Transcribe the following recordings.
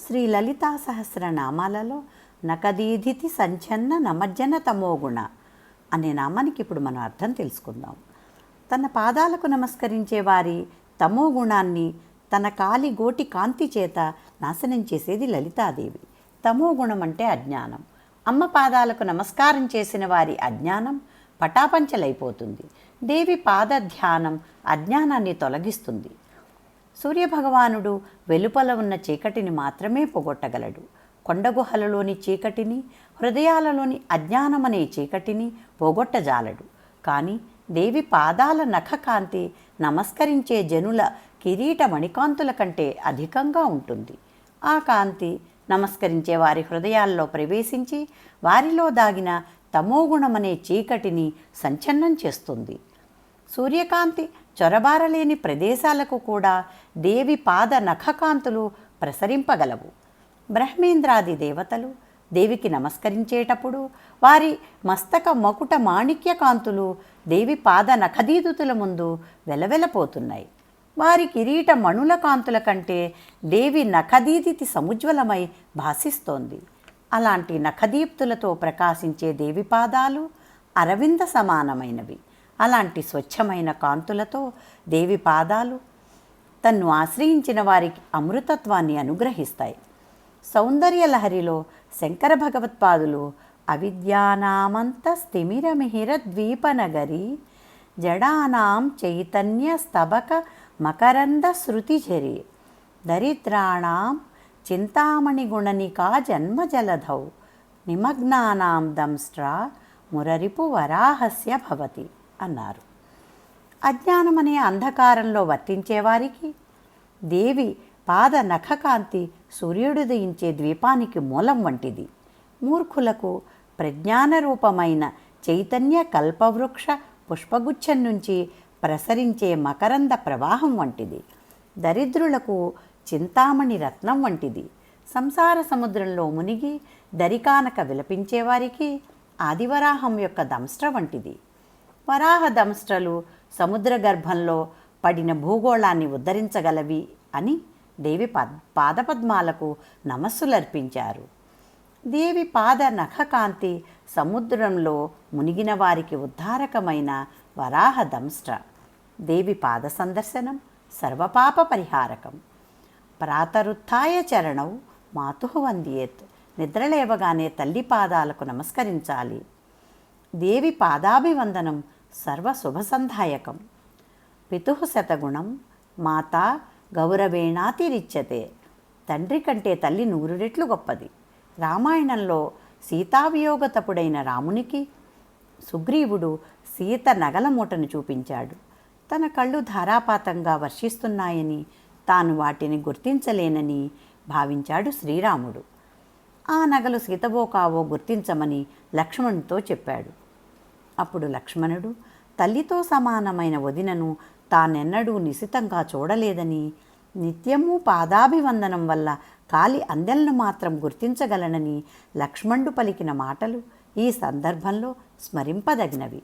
శ్రీ లలితా సహస్రనామాలలో నకదీధితి సంచన్న నమజ్జన తమోగుణ అనే నామానికి ఇప్పుడు మనం అర్థం తెలుసుకుందాం. తన పాదాలకు నమస్కరించే వారి తమో గుణాన్ని తన కాలి గోటి కాంతి చేత నాశనం చేసేది లలితాదేవి. తమో గుణం అంటే అజ్ఞానం. అమ్మ పాదాలకు నమస్కారం చేసిన వారి అజ్ఞానం పటాపంచలైపోతుంది. దేవి పాద ధ్యానం అజ్ఞానాన్ని తొలగిస్తుంది. సూర్యభగవానుడు వెలుపల ఉన్న చీకటిని మాత్రమే పోగొట్టగలడు. కొండగుహలలోని చీకటిని, హృదయాలలోని అజ్ఞానమనే చీకటిని పోగొట్టజాలడు. కానీ దేవి పాదాల నఖకాంతి నమస్కరించే జనుల కిరీట మణికాంతుల కంటే అధికంగా ఉంటుంది. ఆ కాంతి నమస్కరించే వారి హృదయాల్లో ప్రవేశించి వారిలో దాగిన తమోగుణమనే చీకటిని సంచలనం చేస్తుంది. సూర్యకాంతి చొరబారలేని ప్రదేశాలకు కూడా దేవి పాద నఖకాంతులు ప్రసరింపగలవు. బ్రహ్మేంద్రాది దేవతలు దేవికి నమస్కరించేటప్పుడు వారి మస్తక మకుట మాణిక్య కాంతులు దేవి పాద నఖదీదుతుల ముందు వెలవెలపోతున్నాయి. వారి కిరీట మణుల కాంతుల కంటే దేవి నఖదీదితి సముజ్వలమై భాసిస్తోంది. అలాంటి నఖదీప్తులతో ప్రకాశించే దేవి పాదాలు అరవింద సమానమైనవి. అలాంటి స్వచ్ఛమైన కాంతులతో దేవి పాదాలు తన్ను ఆశ్రయించిన వారికి అమృతత్వాన్ని అనుగ్రహిస్తాయి. సౌందర్యలహరిలో శంకర భగవత్పాదులు అవిద్యానామంత స్థిమిరమిహిర ద్వీపనగరి జడానాం చైతన్య స్తబక మకరంద శృతిఝరి దరిద్రాణాం చింతామణి గుణనికా జన్మజలధౌ నిమగ్నానాం దంష్ట్రా మురరిపు వరాహస్య భవతి అన్నారు. అజ్ఞానమనే అంధకారంలో వర్తించేవారికి దేవి పాద నఖకాంతి సూర్యుడుదయించే ద్వీపానికి మూలం వంటిది. మూర్ఖులకు ప్రజ్ఞానరూపమైన చైతన్య కల్పవృక్ష పుష్పగుచ్చం నుంచి ప్రసరించే మకరంద ప్రవాహం వంటిది. దరిద్రులకు చింతామణి రత్నం వంటిది. సంసార సముద్రంలో మునిగి దరికానక విలపించేవారికి ఆదివరాహం యొక్క దంష్ట్ర వంటిది. వరాహ దంష్ట్రలు సముద్ర గర్భంలో పడిన భూగోళాన్ని ఉద్ధరించగలవి అని దేవి పాదపద్మాలకు నమస్సులర్పించారు. దేవి పాద నఖకాంతి సముద్రంలో మునిగిన వారికి ఉద్ధారకమైన వరాహ దంష్ట్ర. దేవి పాద సందర్శనం సర్వపాప పరిహారకం. ప్రాతరుత్థాయ చరణౌ మాతుః వంద్యేత్. నిద్రలేవగానే తల్లి పాదాలకు నమస్కరించాలి. దేవి పాదాభివందనం సర్వశుభసంధాయకం. పితుః శతగుణం మాతా గౌరవేణాతిరిచ్యతే. తండ్రి కంటే తల్లి 100 రెట్లు గొప్పది. రామాయణంలో సీతావియోగతపుడైన రామునికి సుగ్రీవుడు సీత నగల మూటను చూపించాడు. తన కళ్ళు ధారాపాతంగా వర్షిస్తున్నాయని, తాను వాటిని గుర్తించలేనని భావించాడు శ్రీరాముడు. ఆ నగలు సీతవో కావో గుర్తించమని లక్ష్మణుడితో చెప్పాడు. అప్పుడు లక్ష్మణుడు తల్లితో సమానమైన వదినను తానెన్నడూ నిశితంగా చూడలేదని, నిత్యము పాదాభివందనం వల్ల కాలి అందెలను మాత్రం గుర్తించగలనని లక్ష్మణుడు పలికిన మాటలు ఈ సందర్భంలో స్మరింపదగినవి.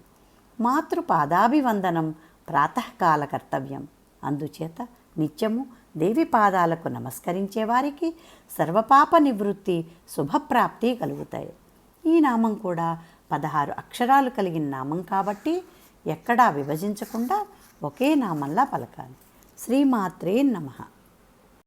మాతృపాదాభివందనం ప్రాతకాల కర్తవ్యం. అందుచేత నిత్యము దేవి పాదాలకు నమస్కరించే వారికి సర్వపాప నివృత్తి, శుభప్రాప్తి కలుగుతాయి. ఈ నామం కూడా 16 అక్షరాలు కలిగిన నామం కాబట్టి ఎక్కడా విభజించకుండా ఒకే నామంలా పలకాలి. శ్రీమాత్రే నమః.